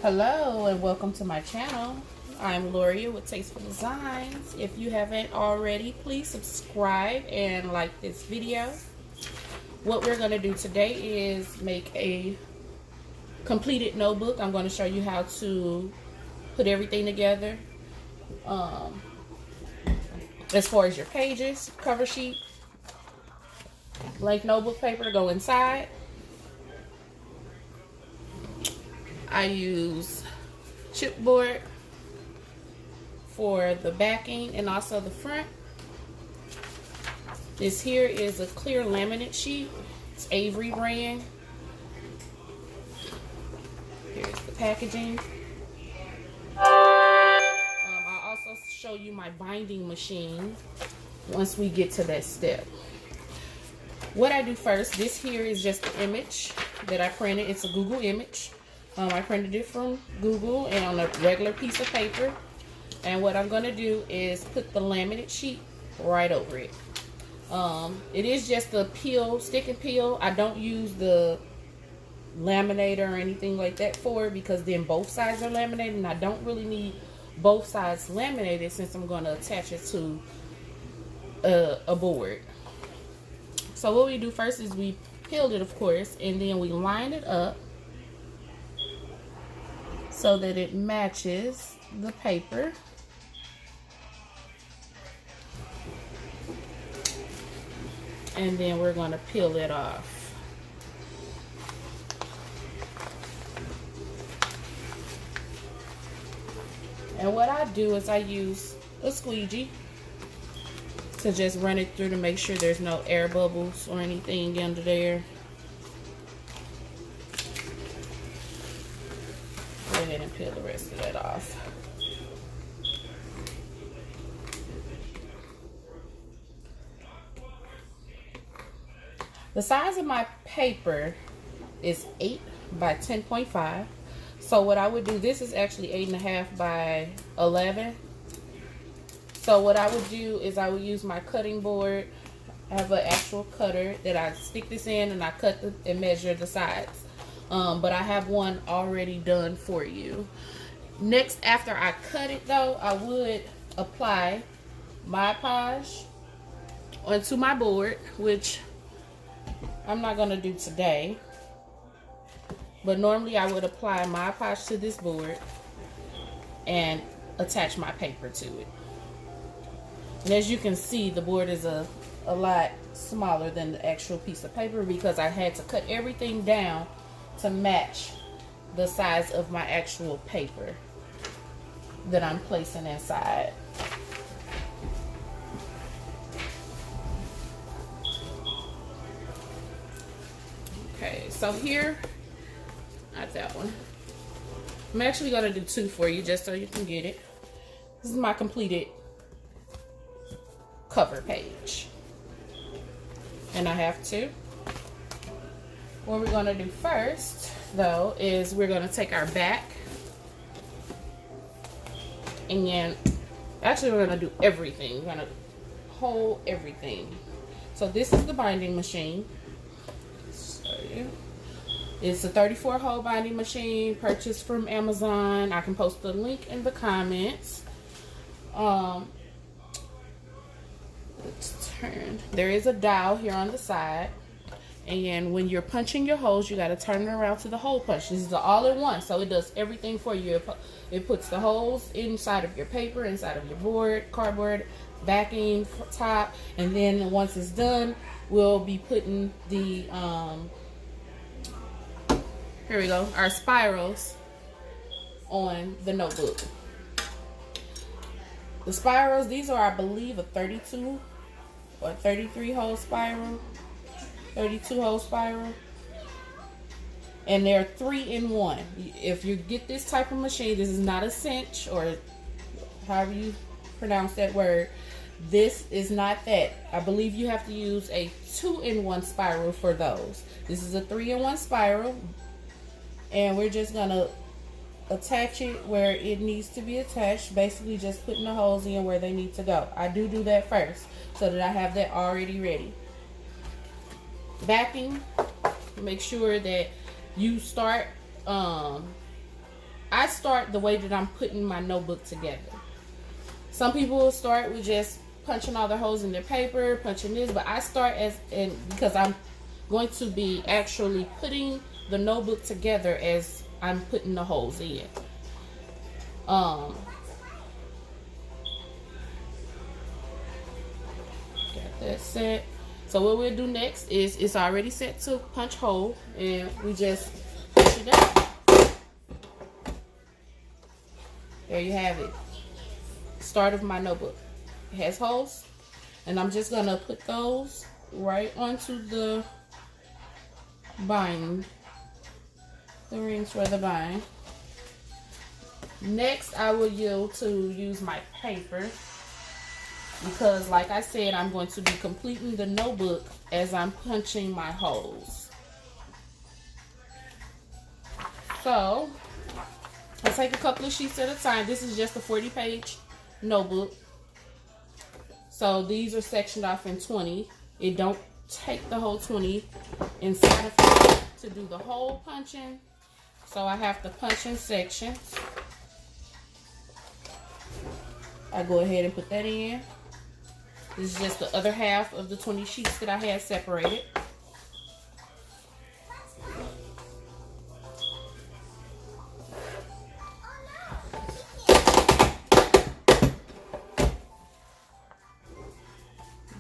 Hello and welcome to my channel. I'm Loria with Tasteful Designs. If you haven't already, please subscribe and like this video. What we're going to do today is make a completed notebook. I'm going to show you how to put everything together. As far as your pages, cover sheet, blank notebook paper to go inside. I use chipboard for the backing and also the front. This here is a clear laminate sheet. It's Avery brand. Here's the packaging. I'll also show you my binding machine once we get to that step. What I do first, this here is just the image that I printed. It's a Google image. I printed it from Google and on a regular piece of paper. And what I'm going to do is put the laminate sheet right over it. It is just a peel, stick and peel. I don't use the laminator or anything like that for it because then both sides are laminated, and I don't really need both sides laminated since I'm going to attach it to a board. So what we do first is we peeled it, of course, and then we line it up so that it matches the paper. And then we're going to peel it off. And what I do is I use a squeegee to just run it through to make sure there's no air bubbles or anything under there. Go ahead and peel the rest of that off. The size of my paper is 8 by 10.5. So what I would do, this is actually 8.5 by 11. So what I would do is I would use my cutting board. I have an actual cutter that I stick this in and I cut and measure the sides. But I have one already done for you. Next, after I cut it though, I would apply Mod Podge onto my board, which I'm not going to do today. But normally I would apply Mod Podge to this board and attach my paper to it. And as you can see, the board is a lot smaller than the actual piece of paper because I had to cut everything down to match the size of my actual paper that I'm placing inside. Okay, so here, not that one. I'm actually going to do two for you just so you can get it. This is my completed cover page. And I have two. What we're going to do first, though, is we're going to take our back. And then, actually, we're going to do everything. We're going to hold everything. So this is the binding machine. It's a 34-hole binding machine purchased from Amazon. I can post the link in the comments. Let's turn. There is a dial here on the side. And when you're punching your holes, you got to turn it around to the hole punch. This is all-in-one, so it does everything for you. It puts the holes inside of your paper, inside of your board, cardboard, backing, top, and then once it's done, we'll be putting the here we go, our spirals on the notebook. The spirals, these are, I believe, a 32 or 33 hole spiral, 32 hole spiral, and they're 3-in-1. If you get this type of machine, this is not a cinch or however you pronounce that word. This is not that. I believe you have to use a 2-in-1 spiral for those. This is a 3-in-1 spiral. And we're just going to attach it where it needs to be attached. Basically just putting the holes in where they need to go. I do that first so that I have that already ready. Backing, make sure that you start I start the way that I'm putting my notebook together. Some people will start with just punching all their holes in their paper, punching this, but I start because I'm going to be actually putting the notebook together as I'm putting the holes in. Got that set. So what we'll do next is it's already set to punch hole, and we just push it down. There you have it. Start of my notebook. It has holes, and I'm just gonna put those right onto the bind, the rings for the bind. Next, I will use my paper, because like I said, I'm going to be completing the notebook as I'm punching my holes. So I'll take a couple of sheets at a time. This is just a 40-page notebook. So these are sectioned off in 20. It don't take the whole 20 inside of it to do the whole punching. So I have to punch in sections. I go ahead and put that in. This is just the other half of the 20 sheets that I had separated.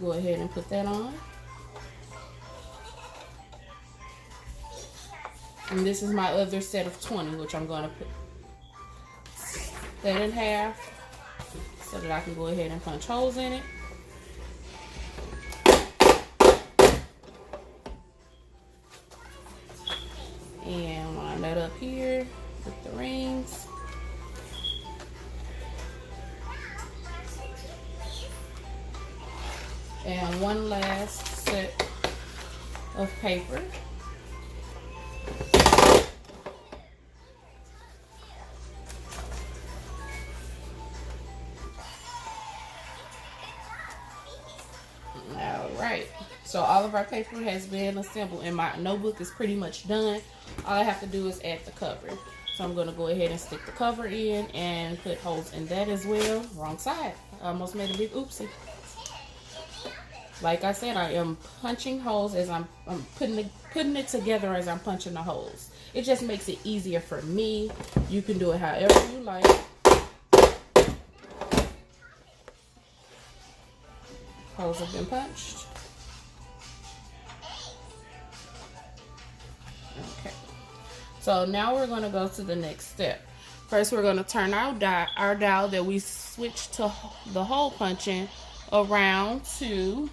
Go ahead and put that on. And this is my other set of 20, which I'm going to put that in half so that I can go ahead and punch holes in it. And line that up here with the rings. And one last set of paper. Alright, so all of our paper has been assembled and my notebook is pretty much done. All I have to do is add the cover. So I'm going to go ahead and stick the cover in and put holes in that as well. Wrong side. I almost made a big oopsie. Like I said, I am punching holes as I'm putting it together as I'm punching the holes. It just makes it easier for me. You can do it however you like. Holes have been punched. Okay. So now we're going to go to the next step. First, we're going to turn our dial that we switched to the hole punching around to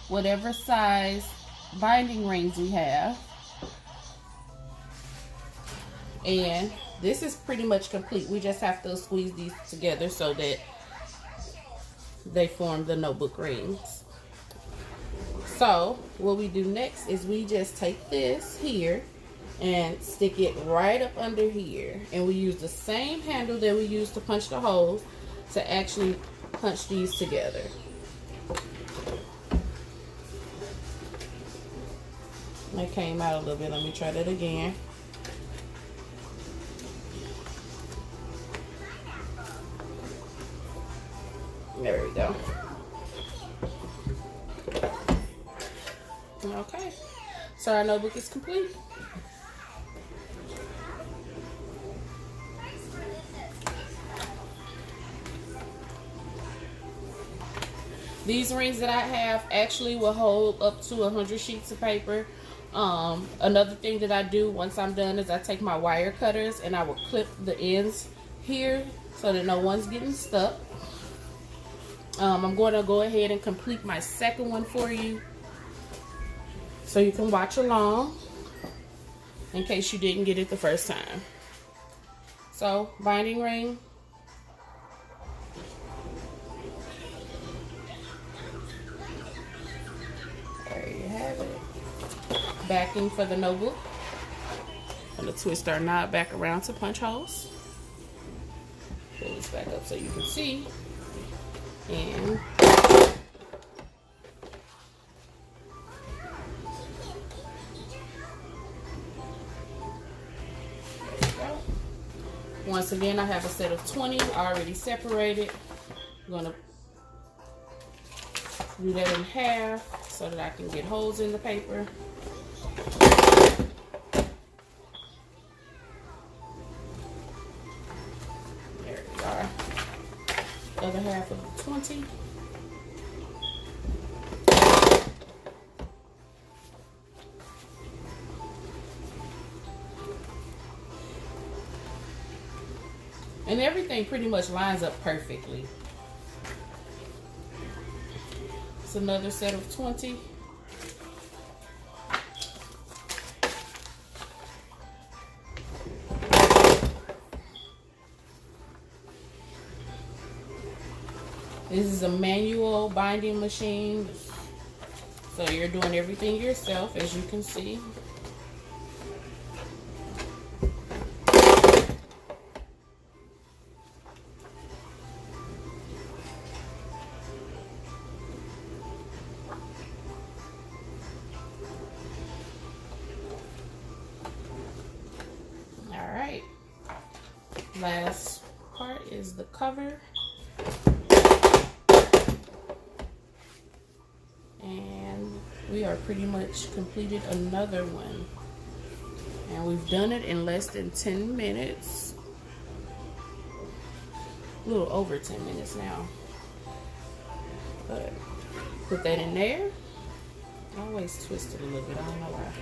whatever size binding rings we have. And this is pretty much complete. We just have to squeeze these together so that they form the notebook rings. So what we do next is we just take this here and stick it right up under here, and we use the same handle that we use to punch the holes to actually punch these together. That came out a little bit. Let me try that again. There we go. Okay, so our notebook is complete. These rings that I have actually will hold up to 100 sheets of paper. Another thing that I do once I'm done is I take my wire cutters and I will clip the ends here so that no one's getting stuck. I'm going to go ahead and complete my second one for you so you can watch along in case you didn't get it the first time. So, binding ring. There you have it. Backing for the notebook. I'm going to twist our knob back around to punch holes. Pull this back up so you can see. And there you go. Once again, I have a set of 20 already separated. I'm going to do that in half so that I can get holes in the paper. There we are. Other half of the 20. And everything pretty much lines up perfectly. It's another set of 20. This is a manual binding machine, so you're doing everything yourself, as you can see. Alright, last part is the cover. And we are pretty much completed another one. And we've done it in less than 10 minutes. A little over 10 minutes now. But put that in there. I always twist it a little bit, I don't know why.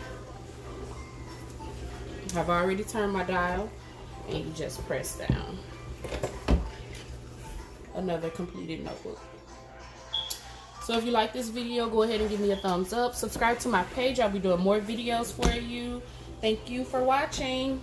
I've already turned my dial, and you just press down. Another completed notebook. So if you like this video, go ahead and give me a thumbs up. Subscribe to my page. I'll be doing more videos for you. Thank you for watching.